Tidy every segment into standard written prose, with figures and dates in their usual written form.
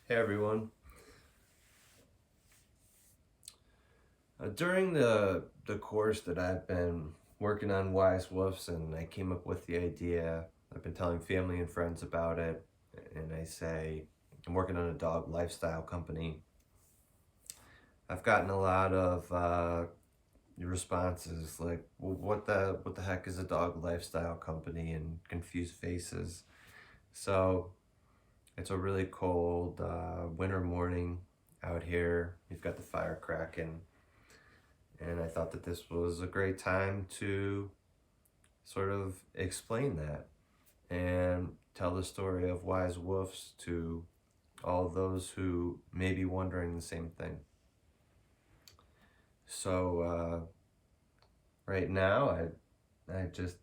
Hey everyone. During the course that I've been working on Wise Woofs, and I came up with the idea, I've been telling family and friends about it, and I say I'm working on a dog lifestyle company. I've gotten a lot of responses like, well, what the heck is a dog lifestyle company, and confused faces. So it's a really cold winter morning out here. We've got the fire cracking. And I thought that this was a great time to sort of explain that and tell the story of Wise Woofs to all those who may be wondering the same thing. So right now, I just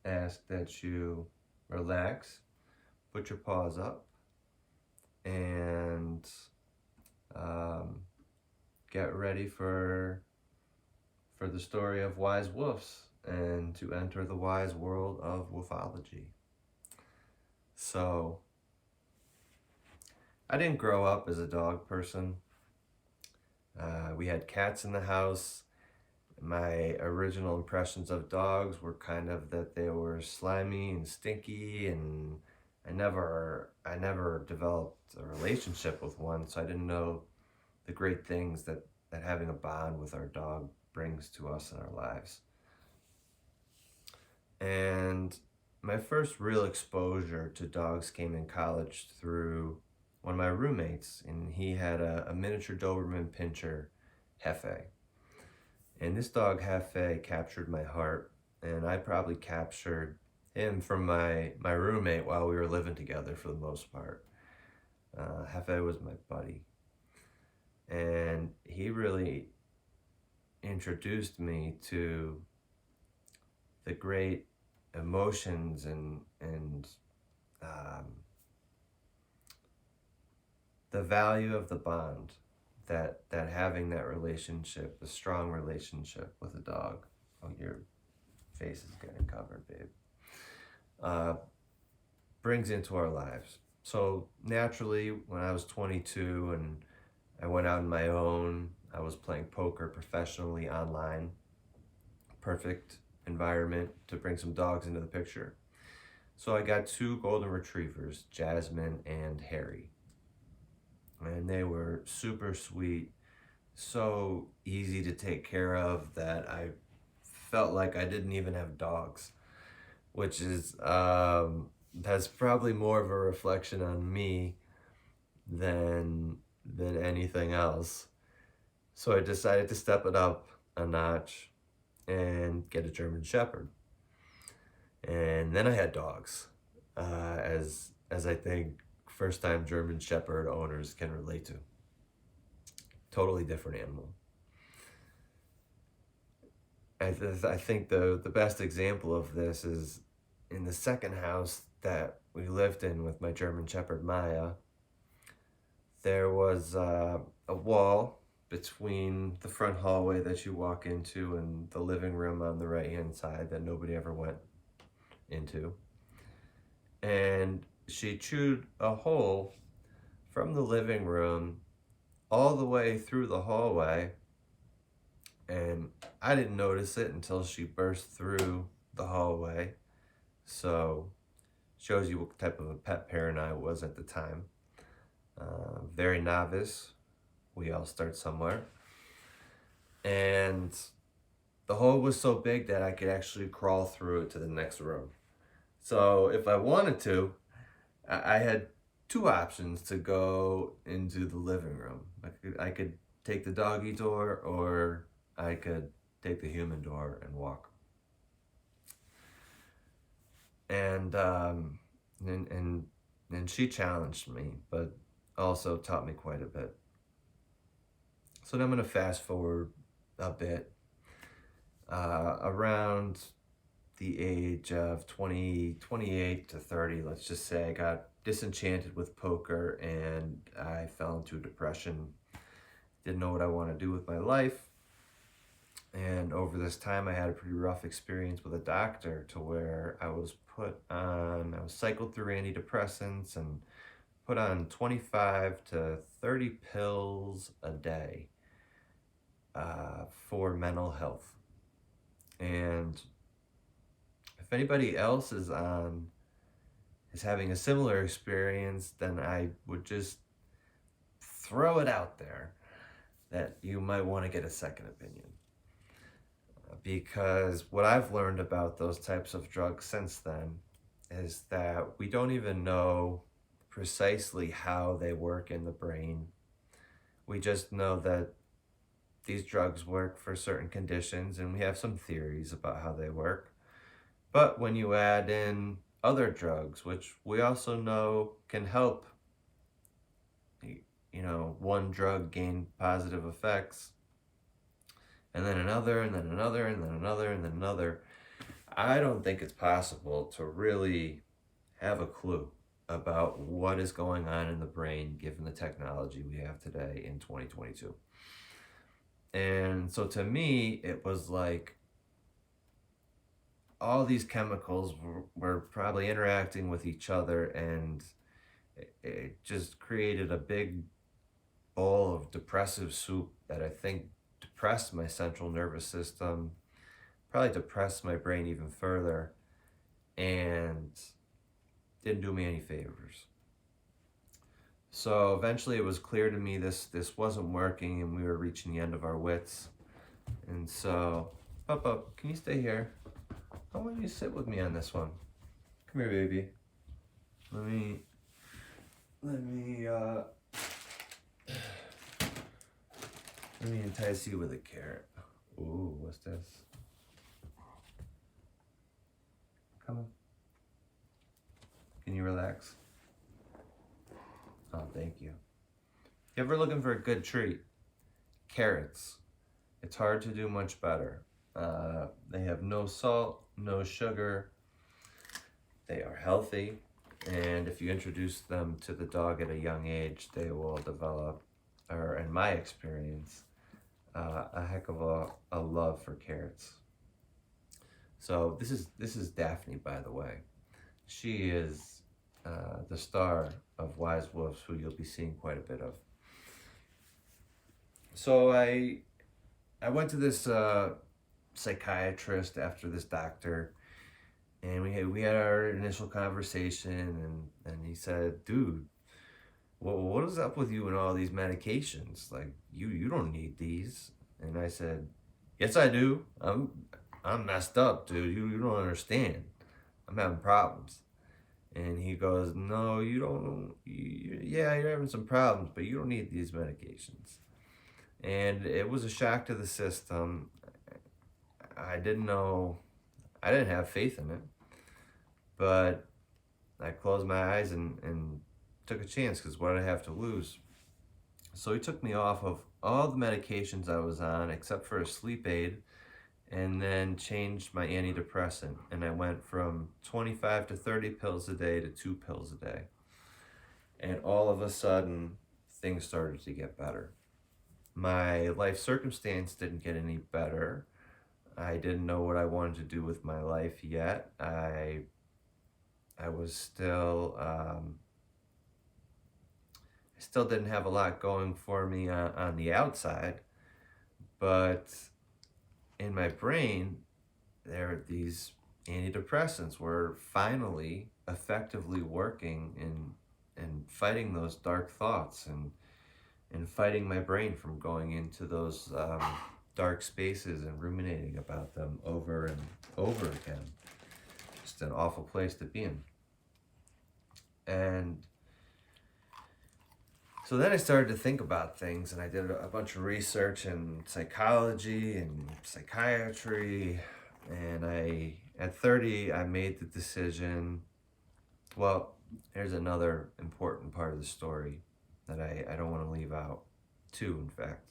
ask that you relax, put your paws up, and um, get ready for the story of Wise Woofs and to enter the wise world of woofology. So, I didn't grow up as a dog person. We had cats in the house. My original impressions of dogs were kind of that they were slimy and stinky, and I never developed a relationship with one, so I didn't know the great things that having a bond with our dog brings to us in our lives. And my first real exposure to dogs came in college through one of my roommates, and he had a miniature Doberman Pinscher Hefe. And this dog Hefe captured my heart, and I probably captured him from my roommate while we were living together for the most part. Hefe was my buddy, and he really introduced me to the great emotions and um, the value of the bond that having that relationship, a strong relationship with a dog. Oh, your face is getting covered, babe. Uh, Brings into our lives. So naturally, when I was 22 and I went out on my own, I was playing poker professionally online. Perfect environment to bring some dogs into the picture. So I got two golden retrievers, Jasmine and Harry. And they were super sweet, so easy to take care of that I felt like I didn't even have dogs, which is that's probably more of a reflection on me than anything else. So I decided to step it up a notch and get a German Shepherd. And then I had dogs, as I think first time German Shepherd owners can relate to. Totally different animal. I think the best example of this is in the second house that we lived in with my German Shepherd Maya. There was a wall between the front hallway that you walk into and the living room on the right hand side that nobody ever went into. And she chewed a hole from the living room all the way through the hallway, and I didn't notice it until she burst through the hallway. So, shows you what type of a pet parent I was at the time. Very novice. We all start somewhere. And the hole was so big that I could actually crawl through it to the next room. So, if I wanted to, I had two options to go into the living room. I could take the doggy door, or I could take the human door and walk. And and she challenged me, but also taught me quite a bit. So now I'm gonna fast forward a bit. Around the age of 28 to 30, let's just say, I got disenchanted with poker and I fell into depression. Didn't know what I want to do with my life. And over this time, I had a pretty rough experience with a doctor to where I was cycled through antidepressants and put on 25 to 30 pills a day for mental health. And if anybody else is having a similar experience, then I would just throw it out there that you might want to get a second opinion. Because what I've learned about those types of drugs since then is that we don't even know precisely how they work in the brain. We just know that these drugs work for certain conditions, and we have some theories about how they work. But when you add in other drugs, which we also know can help, one drug gain positive effects, and then another, and then another, and then another, and then another, I don't think it's possible to really have a clue about what is going on in the brain given the technology we have today in 2022. And so to me, it was like all these chemicals were probably interacting with each other, and it just created a big bowl of depressive soup that I think depressed my central nervous system, probably depressed my brain even further, and didn't do me any favors. So eventually it was clear to me this wasn't working, and we were reaching the end of our wits. And so, Papa, can you stay here? I want you to sit with me on this one. Come here, baby. Let me entice you with a carrot. Ooh, what's this? Come on. Can you relax? Oh, thank you. You ever looking for a good treat? Carrots. It's hard to do much better. They have no salt, no sugar. They are healthy. And if you introduce them to the dog at a young age, they will develop, or in my experience, a heck of a love for carrots. So this is Daphne, by the way. She is the star of Wise Woofs, who you'll be seeing quite a bit of. So I went to this psychiatrist after this doctor, and we had our initial conversation, and he said, "Dude, what is up with you and all these medications? Like you don't need these." And I said, "Yes, I do. I'm messed up, dude. You don't understand. I'm having problems." And he goes, "No, you don't. Yeah, you're having some problems, but you don't need these medications." And it was a shock to the system. I didn't know. I didn't have faith in it, but I closed my eyes and took a chance, because what did I have to lose? So he took me off of all the medications I was on except for a sleep aid, and then changed my antidepressant, and I went from 25 to 30 pills a day to 2 pills a day. And all of a sudden, things started to get better. My life circumstance didn't get any better. I didn't know what I wanted to do with my life yet. I was still I still didn't have a lot going for me on the outside, but in my brain, these antidepressants were finally effectively working in fighting those dark thoughts, and fighting my brain from going into those dark spaces and ruminating about them over and over again. Just an awful place to be in. And so then I started to think about things, and I did a bunch of research in psychology and psychiatry, and at 30, I made the decision. Well, here's another important part of the story that I don't want to leave out, too, in fact.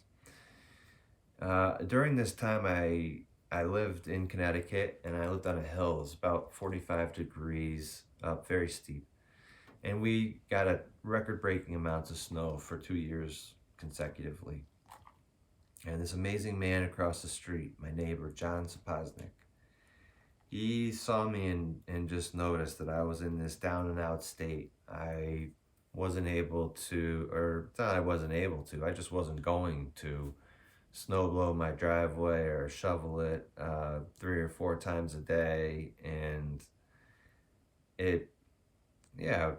During this time, I lived in Connecticut, and I lived on a hill. It was about 45 degrees up, very steep. And we got a record-breaking amounts of snow for 2 years consecutively. And this amazing man across the street, my neighbor, John Sapoznik, he saw me and just noticed that I was in this down and out state. I wasn't able to, or not I wasn't able to, I just wasn't going to snow blow my driveway or shovel it 3 or 4 times a day. And it, yeah,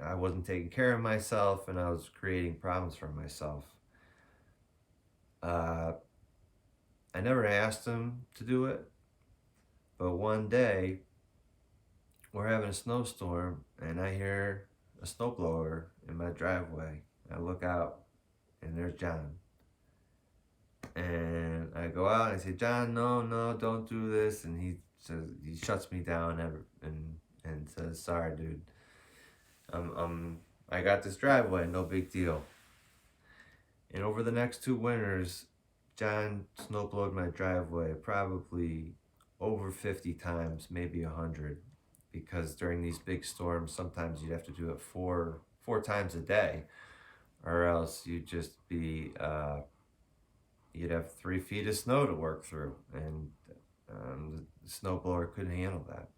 I wasn't taking care of myself and I was creating problems for myself. Uh, I never asked him to do it, but one day we're having a snowstorm and I hear a snowblower in my driveway. I look out and there's John. And I go out and I say, John, no, no, don't do this. And he says, he shuts me down and says, sorry, dude. I got this driveway, no big deal. And over the next 2 winters, John snowblowed my driveway probably over 50 times, maybe 100, because during these big storms, sometimes you'd have to do it four times a day, or else you'd just be you'd have 3 feet of snow to work through, and the snowblower couldn't handle that.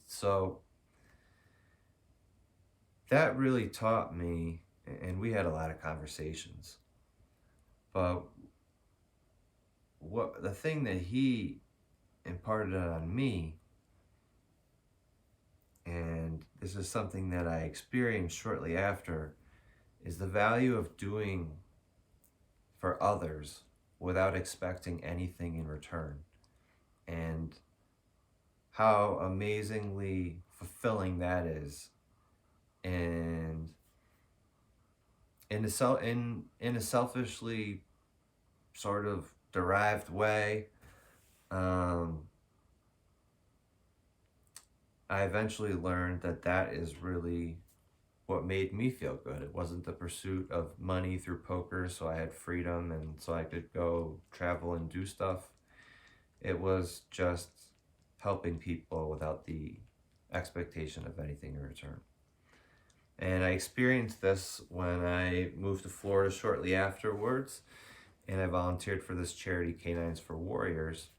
So that really taught me, and we had a lot of conversations, but what the thing that he imparted on me, and this is something that I experienced shortly after, is the value of doing for others without expecting anything in return, and how amazingly fulfilling that is. And in a selfishly sort of derived way, I eventually learned that that is really what made me feel good. It wasn't the pursuit of money through poker so I had freedom and so I could go travel and do stuff. It was just helping people without the expectation of anything in return. And I experienced this when I moved to Florida shortly afterwards, and I volunteered for this charity, Canines for Warriors,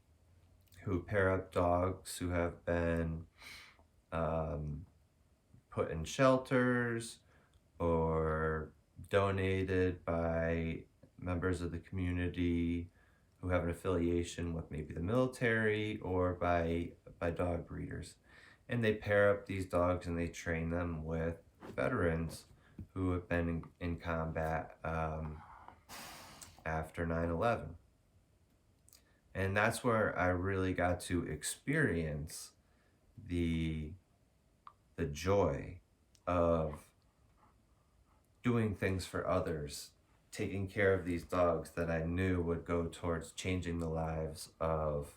who pair up dogs who have been put in shelters or donated by members of the community who have an affiliation with maybe the military or by dog breeders. And they pair up these dogs and they train them with veterans who have been in combat after 9/11. And that's where I really got to experience the joy of doing things for others, taking care of these dogs that I knew would go towards changing the lives of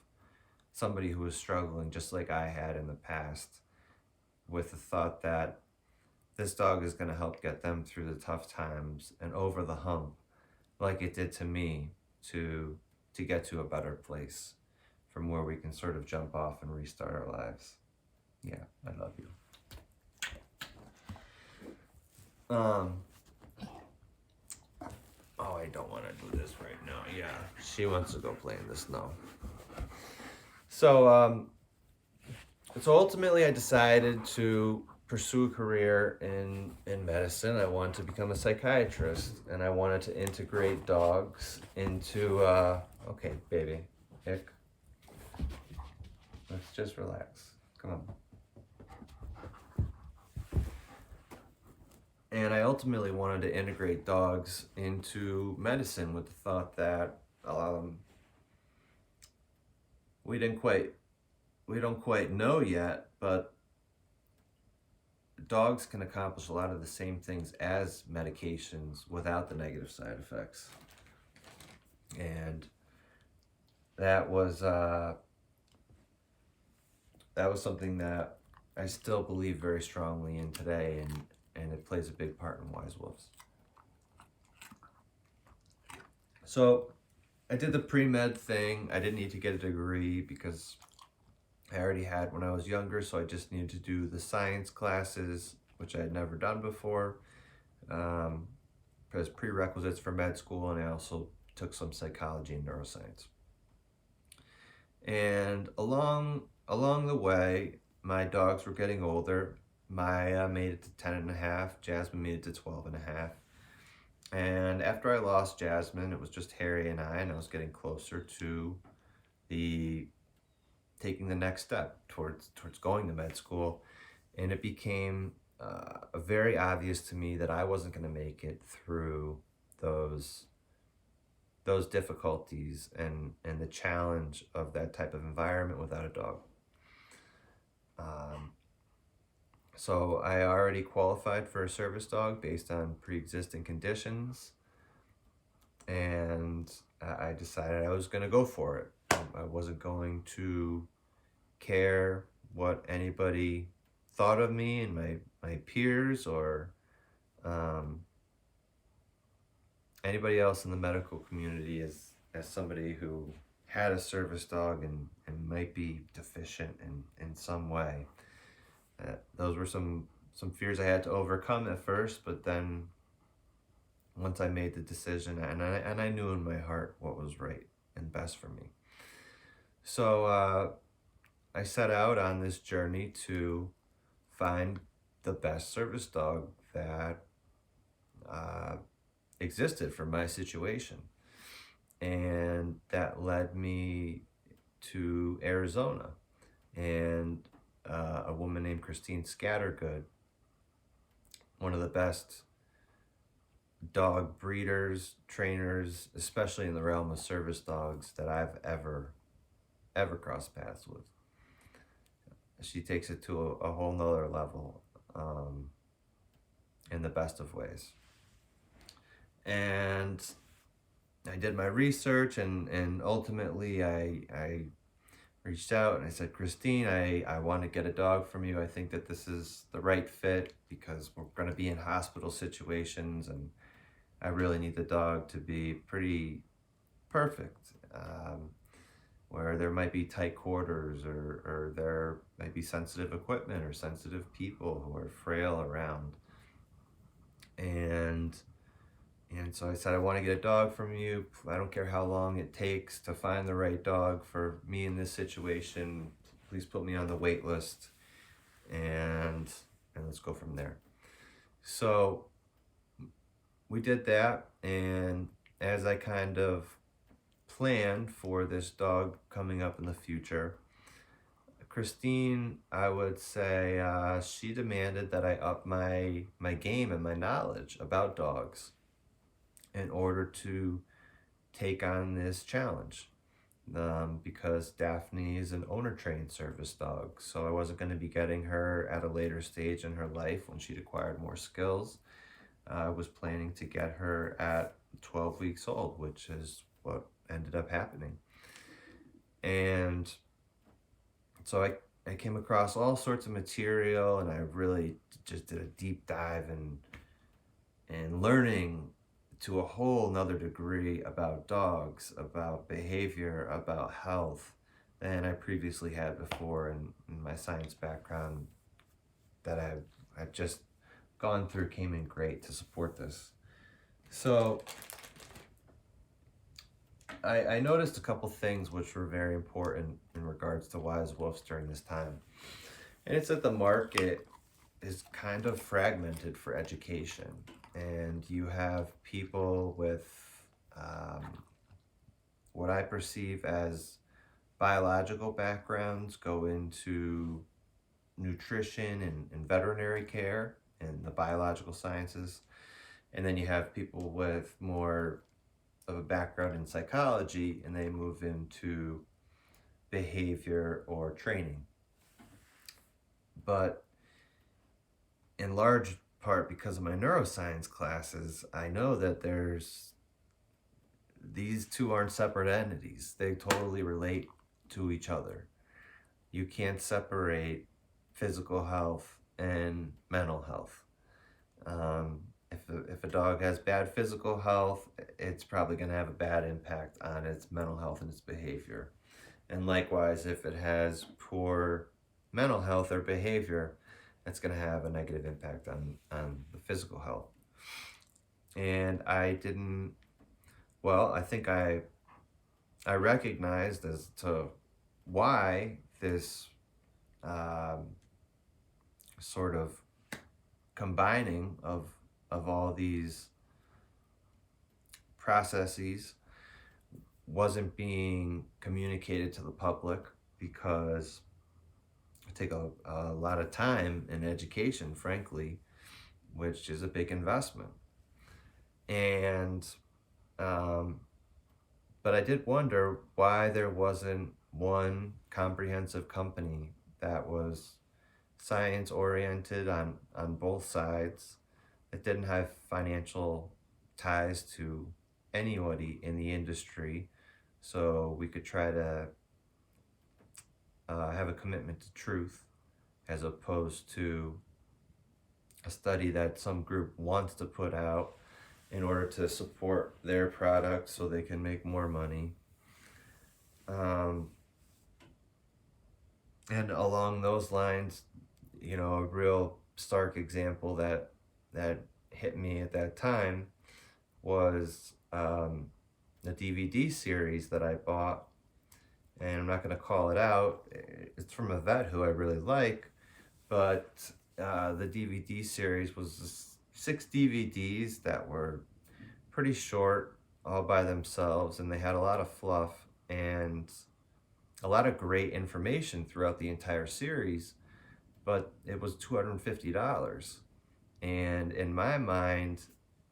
somebody who was struggling just like I had in the past, with the thought that this dog is going to help get them through the tough times and over the hump like it did to me, to get to a better place from where we can sort of jump off and restart our lives. Yeah, I love you. Oh, I don't want to do this right now. Yeah, she wants to go play in the snow. So ultimately I decided to pursue a career in medicine. I wanted to become a psychiatrist, and I wanted to integrate dogs into, okay, baby, Hick, let's just relax. Come on. And I ultimately wanted to integrate dogs into medicine with the thought that we don't quite know yet, but dogs can accomplish a lot of the same things as medications without the negative side effects. And that was something that I still believe very strongly in today, and it plays a big part in Wise Wolves. So I did the pre-med thing. I didn't need to get a degree because I already had when I was younger, so I just needed to do the science classes, which I had never done before, as prerequisites for med school, and I also took some psychology and neuroscience. And along the way, my dogs were getting older, Maya made it to 10 and a half. Jasmine made it to 12 and a half. And after I lost Jasmine, it was just Harry and I was getting closer to the taking the next step towards going to med school, and it became very obvious to me that I wasn't going to make it through those those difficulties and the challenge of that type of environment without a dog. Um, so I already qualified for a service dog based on pre-existing conditions, and I decided I was going to go for it. I wasn't going to care what anybody thought of me and my peers or um, anybody else in the medical community as somebody who had a service dog and might be deficient in some way. Those were some fears I had to overcome at first, but then once I made the decision and I knew in my heart what was right and best for me. So I set out on this journey to find the best service dog that uh, existed for my situation. And that led me to Arizona. And a woman named Christine Scattergood, one of the best dog breeders, trainers, especially in the realm of service dogs that I've ever crossed paths with. She takes it to a whole nother level in the best of ways. And I did my research and ultimately I reached out and I said, Christine, I want to get a dog from you. I think that this is the right fit because we're going to be in hospital situations and I really need the dog to be pretty perfect. Where there might be tight quarters or there might be sensitive equipment or sensitive people who are frail around. And so I said, I want to get a dog from you. I don't care how long it takes to find the right dog for me in this situation. Please put me on the wait list and let's go from there. So we did that, and as I kind of planned for this dog coming up in the future, Christine, I would say, she demanded that I up my game and my knowledge about dogs in order to take on this challenge. Because Daphne is an owner-trained service dog, so I wasn't going to be getting her at a later stage in her life when she'd acquired more skills. I was planning to get her at 12 weeks old, which is what ended up happening. And so I came across all sorts of material, and I really just did a deep dive and learning to a whole nother degree about dogs, about behavior, about health than I previously had before in my science background that I've just gone through came in great to support this. So I noticed a couple things which were very important in regards to Wise Woofs during this time. And it's that the market is kind of fragmented for education. And you have people with what I perceive as biological backgrounds go into nutrition and veterinary care and the biological sciences. And then you have people with more of a background in psychology and they move into behavior or training. But in large part because of my neuroscience classes, I know that these two aren't separate entities. They totally relate to each other. You can't separate physical health and mental health. If a dog has bad physical health, it's probably going to have a bad impact on its mental health and its behavior. And likewise, if it has poor mental health or behavior, it's going to have a negative impact on the physical health. And I think I recognized as to why this sort of combining of all these processes wasn't being communicated to the public because it take a lot of time and education, frankly, which is a big investment. And um, but I did wonder why there wasn't one comprehensive company that was science oriented on both sides, that didn't have financial ties to anybody in the industry, so we could try to have a commitment to truth as opposed to a study that some group wants to put out in order to support their product so they can make more money. Um, and along those lines, a real stark example that hit me at that time was the DVD series that I bought, and I'm not going to call it out. It's from a vet who I really like, but the DVD series was 6 DVDs that were pretty short all by themselves, and they had a lot of fluff and a lot of great information throughout the entire series, but it was $250. And in my mind,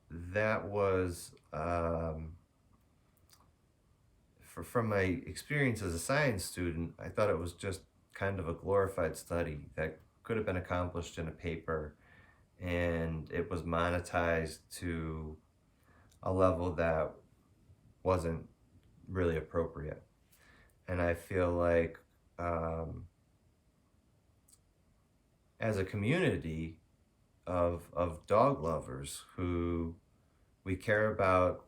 that was, from my experience as a science student, I thought it was just kind of a glorified study that could have been accomplished in a paper, and it was monetized to a level that wasn't really appropriate. And I feel like as a community of dog lovers who we care about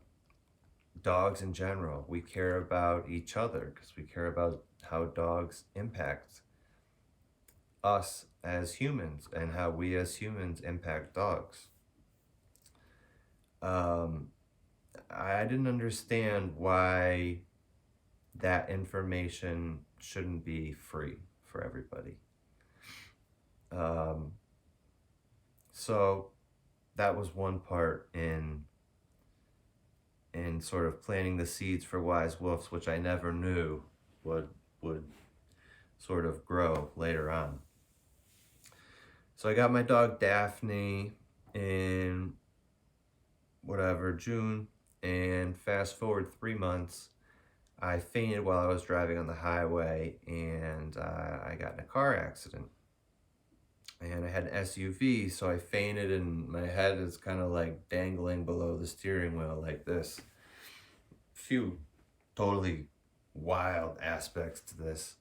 dogs in general, we care about each other because we care about how dogs impact us as humans and how we as humans impact dogs. Um, I didn't understand why that information shouldn't be free for everybody. Um, so that was one part in sort of planting the seeds for wise wolves, which I never knew would sort of grow later on. So I got my dog Daphne in June, and fast forward 3 months, I fainted while I was driving on the highway, and I got in a car accident. And I had an SUV, so I fainted, and my head is kind of like dangling below the steering wheel like this. Few totally wild aspects to this.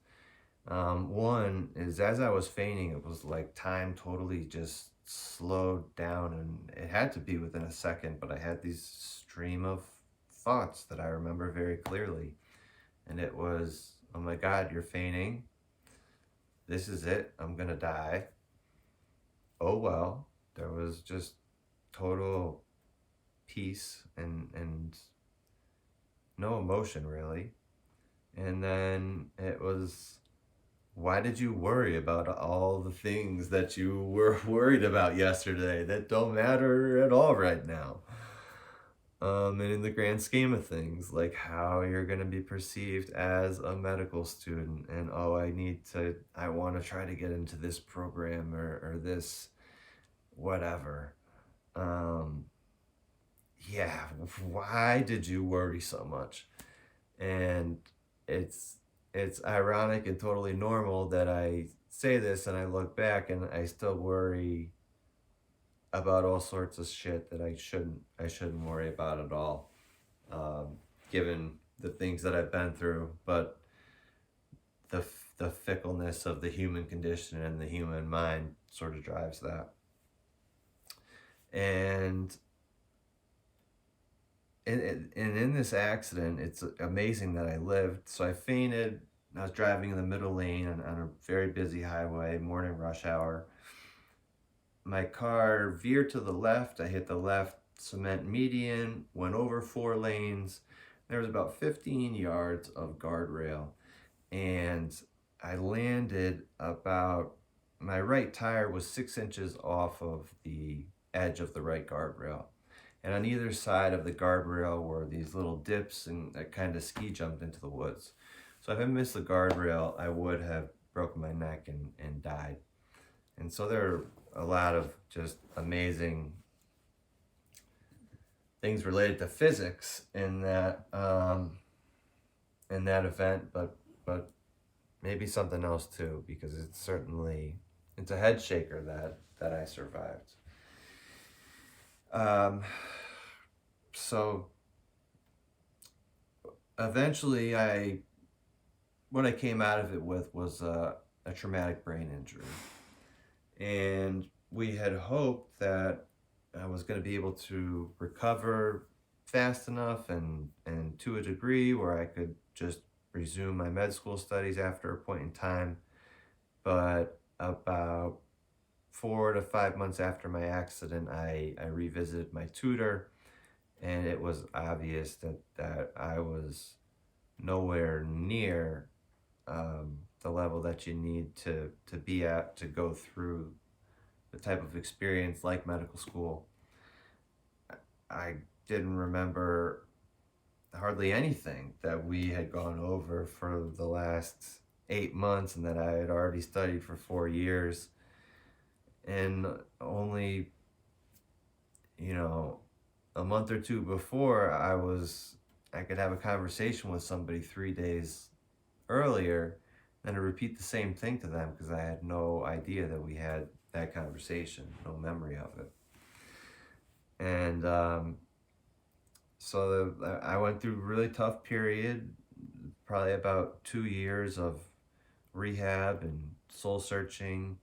One is, as I was fainting, it was like time totally just slowed down, and it had to be within a second, but I had these stream of thoughts that I remember very clearly. And it was, oh my God, you're fainting. This is it. I'm going to die. Oh well. There was just total peace and no emotion really. And then it was, why did you worry about all the things that you were worried about yesterday that don't matter at all right now? And in the grand scheme of things, like how you're going to be perceived as a medical student, and oh, I want to try to get into this program or this whatever. Yeah, why did you worry so much? And it's it's ironic and totally normal that I say this and I look back and I still worry about all sorts of shit that I shouldn't worry about at all, given the things that I've been through. But the fickleness of the human condition and the human mind sort of drives that. And in this accident, it's amazing that I lived. So I fainted. I was driving in the middle lane on a very busy highway, morning rush hour. My car veered to the left. I hit the left cement median, went over 4 lanes. There was about 15 yards of guardrail, and I landed about my right tire was 6 inches off of the edge of the right guardrail. And on either side of the guardrail were these little dips, and I kind of ski jumped into the woods. So if I missed the guardrail, I would have broken my neck and died. And so there are a lot of just amazing things related to physics in that event, but maybe something else too, because it's a head shaker that I survived. Um, so eventually, what I came out of it with was a traumatic brain injury, and we had hoped that I was going to be able to recover fast enough and to a degree where I could just resume my med school studies after a point in time. But about 4 to 5 months after my accident, I revisited my tutor, and it was obvious that I was nowhere near the level that you need to be at to go through the type of experience like medical school. I didn't remember hardly anything that we had gone over for the last 8 months and that I had already studied for 4 years. And only, a month or two before, I could have a conversation with somebody 3 days earlier and to repeat the same thing to them because I had no idea that we had that conversation, no memory of it. And I went through a really tough period, probably about 2 years of rehab and soul searching.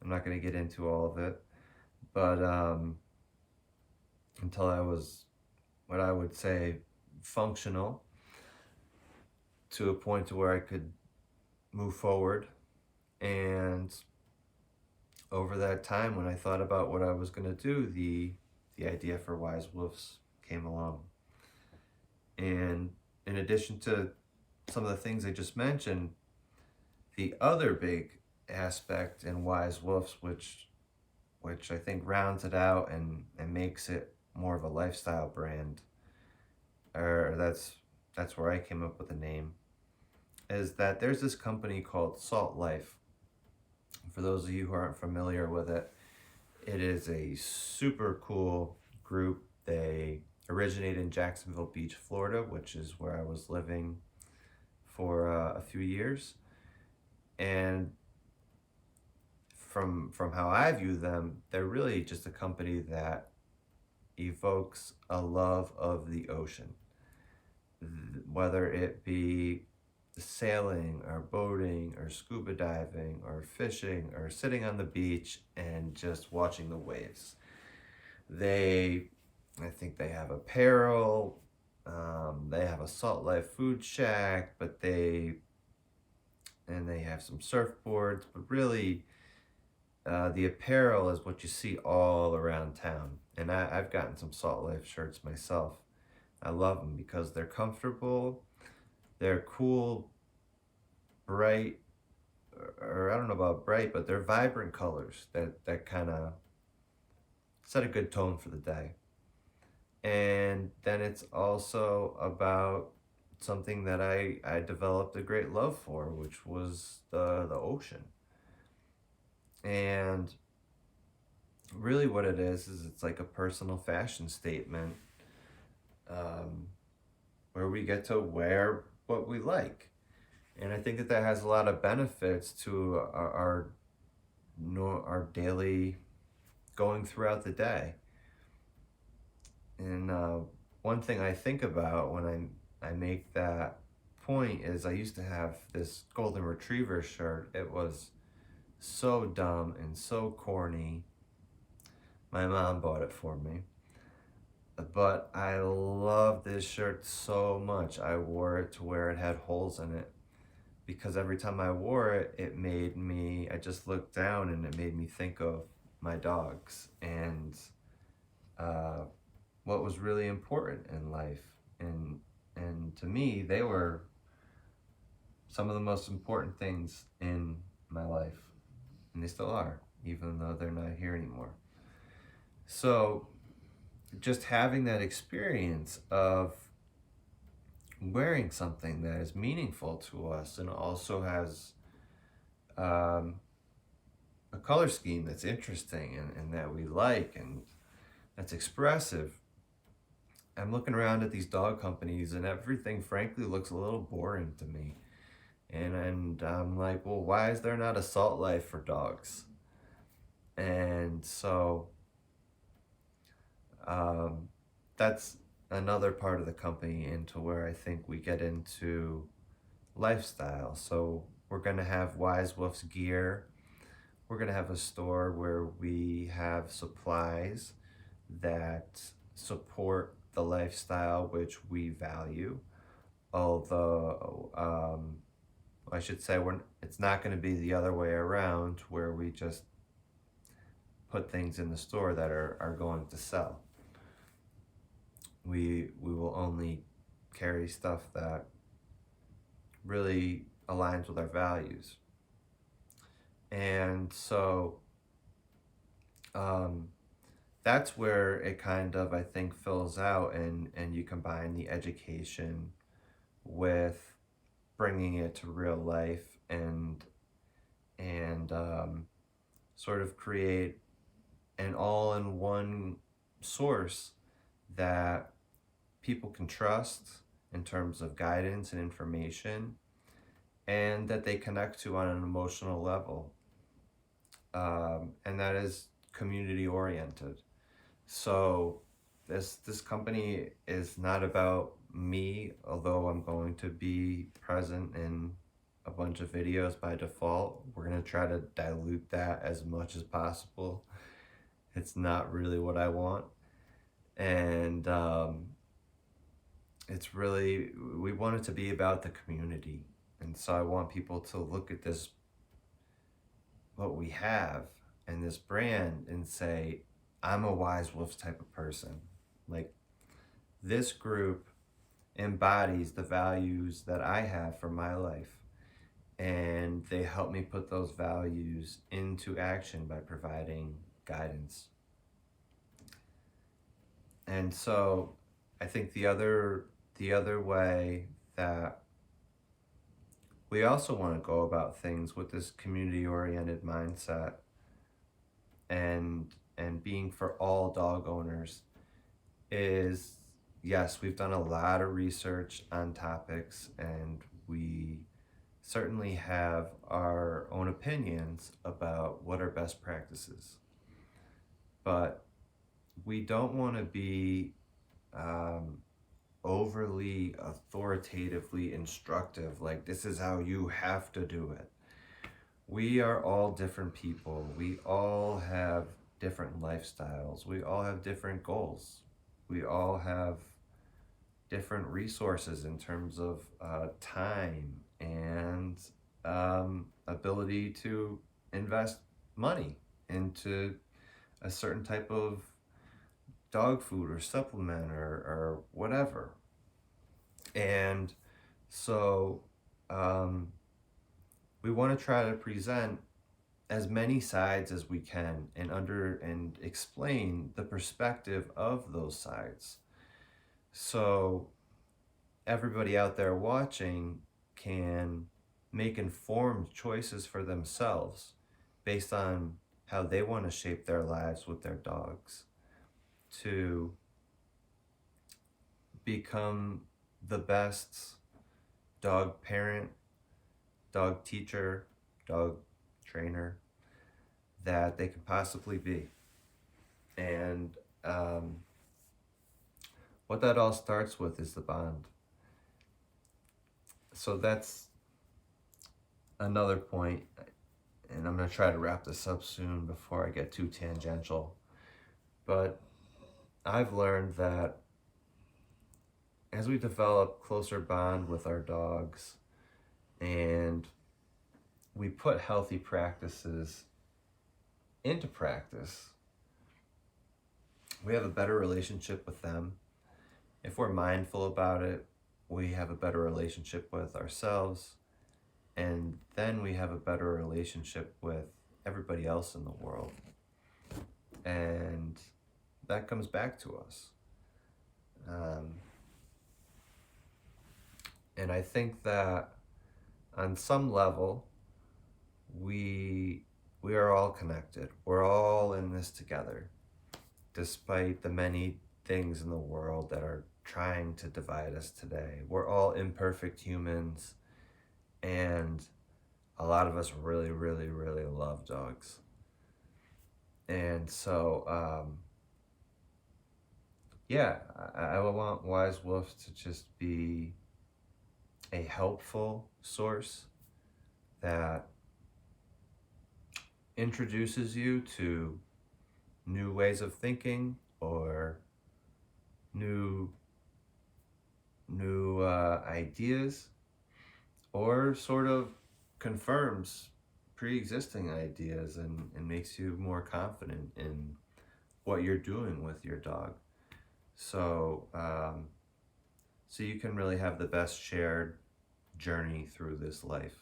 I'm not going to get into all of it, but until I was what I would say functional to a point to where I could move forward. And over that time, when I thought about what I was going to do, the idea for Wise Woofs came along. And in addition to some of the things I just mentioned, the other big aspect in Wise Woofs, which I think rounds it out and makes it more of a lifestyle brand, or that's where I came up with the name, is that there's this company called Salt Life. For those of you who aren't familiar with it, it is a super cool group. They originated in Jacksonville Beach, Florida, which is where I was living for a few years. And from how I view them, they're really just a company that evokes a love of the ocean, whether it be sailing or boating or scuba diving or fishing or sitting on the beach and just watching the waves. I think they have apparel, they have a Salt Life food shack, they have some surfboards, but really the apparel is what you see all around town. And I've gotten some Salt Life shirts myself. I love them because they're comfortable, they're cool, bright, or I don't know about bright, but they're vibrant colors that kind of set a good tone for the day. And then it's also about something that I developed a great love for, which was the ocean. And really what it is it's like a personal fashion statement, where we get to wear what we like. And I think that has a lot of benefits to our daily going throughout the day. And one thing I think about when I make that point is I used to have this golden retriever shirt. It was so dumb and so corny. My mom bought it for me. But I love this shirt so much. I wore it to where it had holes in it. Because every time I wore it, I just looked down and it made me think of my dogs and what was really important in life. And to me, they were some of the most important things in my life. and they still are, even though they're not here anymore. So just having that experience of wearing something that is meaningful to us and also has um, a color scheme that's interesting and that we like and that's expressive. I'm looking around at these dog companies and everything frankly looks a little boring to me. And I'm like, well, why is there not a salt life for dogs? And so um, that's another part of the company into where I think we get into lifestyle. So we're gonna have Wise Wolf's gear. We're gonna have a store where we have supplies that support the lifestyle which we value. Although I should say it's not going to be the other way around where we just put things in the store that are going to sell. We will only carry stuff that really aligns with our values. And so that's where it kind of, I think, fills out, and you combine the education with bringing it to real life and sort of create an all-in-one source that people can trust in terms of guidance and information, and that they connect to on an emotional level. And that is community oriented. So this company is not about me, although I'm going to be present in a bunch of videos by default. We're going to try to dilute that as much as possible. It's not really what I want. And it's really, we want it to be about the community. And so I want people to look at this, what we have, and this brand and say, I'm a Wise Wolf type of person. Like, this group embodies the values that I have for my life. And they help me put those values into action by providing guidance. And so I think the other way that we also want to go about things with this community oriented mindset and being for all dog owners is, yes, we've done a lot of research on topics, and we certainly have our own opinions about what are best practices. But we don't want to be overly authoritatively instructive, like this is how you have to do it. We are all different people. We all have different lifestyles. We all have different goals. We all have different resources in terms of time and ability to invest money into a certain type of dog food or supplement or whatever. And so we want to try to present as many sides as we can and explain the perspective of those sides. So everybody out there watching can make informed choices for themselves based on how they want to shape their lives with their dogs to become the best dog parent, dog teacher, dog trainer that they can possibly be. And what that all starts with is the bond. So that's another point, and I'm going to try to wrap this up soon before I get too tangential. But I've learned that as we develop closer bond with our dogs and we put healthy practices into practice, we have a better relationship with them. If we're mindful about it, we have a better relationship with ourselves, and then we have a better relationship with everybody else in the world. And that comes back to us. And I think that on some level, we are all connected. We're all in this together, despite the many things in the world that are trying to divide us today. We're all imperfect humans, and a lot of us really, really, really love dogs. And so, yeah, I would want Wise Woofs to just be a helpful source that introduces you to new ways of thinking or new ideas, or sort of confirms pre-existing ideas and makes you more confident in what you're doing with your dog. So so you can really have the best shared journey through this life,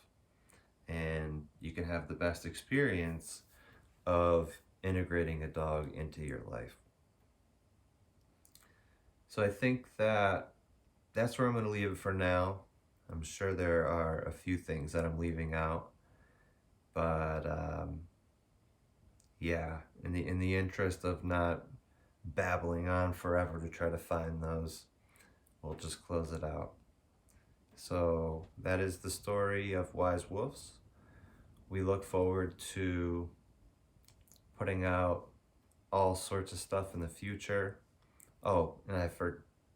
and you can have the best experience of integrating a dog into your life. So I think that that's where I'm going to leave it for now. I'm sure there are a few things that I'm leaving out, but yeah, in the interest of not babbling on forever to try to find those, we'll just close it out. So that is the story of Wise Woofs. We look forward to putting out all sorts of stuff in the future. Oh, and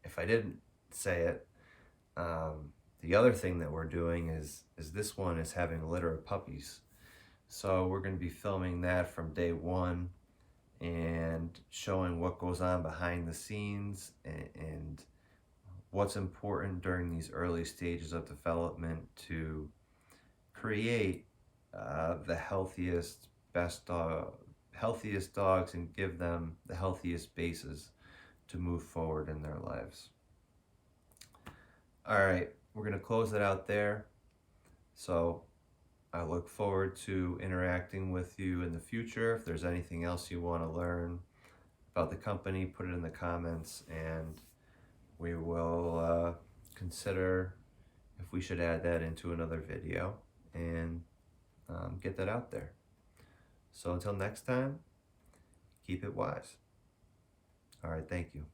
if I didn't say it, the other thing that we're doing is this one is having a litter of puppies. So we're going to be filming that from day one and showing what goes on behind the scenes and what's important during these early stages of development to create the healthiest, healthiest dogs and give them the healthiest bases to move forward in their lives. All right, we're going to close it out there. So I look forward to interacting with you in the future. If there's anything else you want to learn about the company, put it in the comments, and we will consider if we should add that into another video and get that out there. So until next time, keep it wise. All right, thank you.